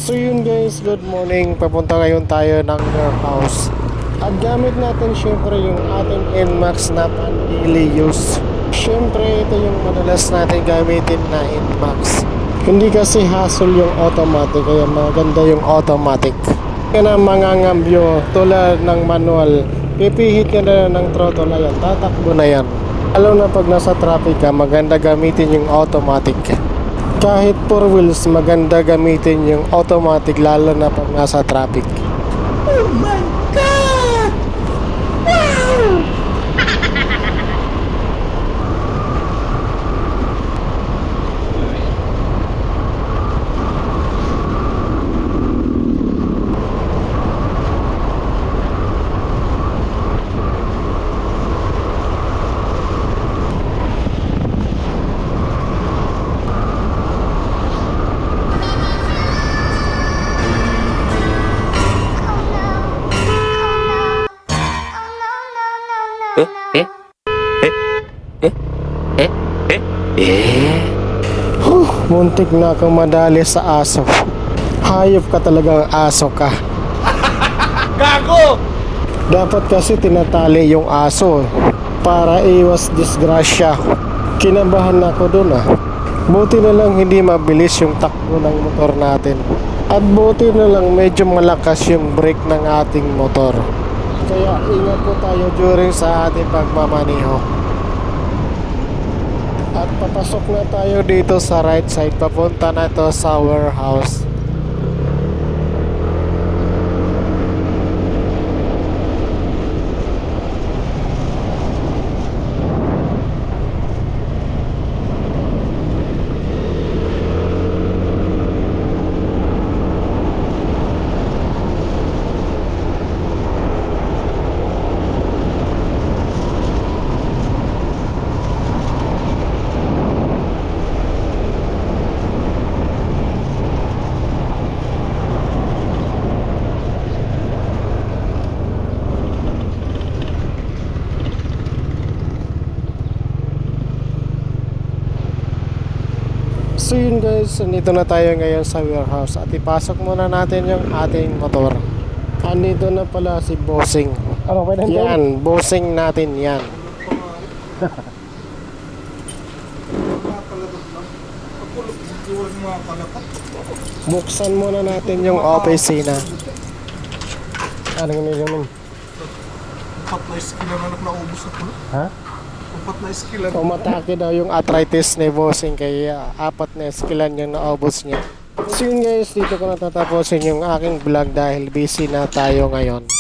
So yun guys, good morning. Papunta ngayon tayo ng warehouse. At gamit natin syempre yung ating NMAX na pan-daily use. Syempre ito yung madalas natin gamitin na NMAX. Hindi kasi hassle yung automatic, kaya maganda yung automatic. Kaya na mangangambyo tulad ng manual, pipihit ka na ng throttle, ayan, tatakbo na yan. Lalo na pag nasa traffic ka, maganda gamitin yung automatic. Kahit 4 wheels, maganda gamitin yung automatic lalo na pag nasa traffic. Oh my God! Wow! Muntik na akong madali sa aso. Hayop ka talagang aso ka. Gago! Dapat kasi tinatali yung aso para iwas disgrasya. Kinabahan ako dun Buti na lang hindi mabilis yung takbo ng motor natin. At buti na lang medyo malakas yung brake ng ating motor. Kaya ingat po tayo during sa ating pagmamaneho. At papasok na tayo dito sa right side. Papunta na to sa warehouse. So yun guys, nandito na tayo ngayon sa warehouse at ipasok muna natin yung ating motor. Andito na pala si Bossing. Ano ba nandun? Yan, Bossing natin yan. Buksan muna natin yung opisina. Anong nilunong? Upat na skill ang anak na ubos ako. Ha? Upat na skill ang Umatake daw yung arthritis ni Bossing kaya 4 na skillan yung naubos niya. So yun guys, dito ko natatapusin yung aking vlog dahil busy na tayo ngayon.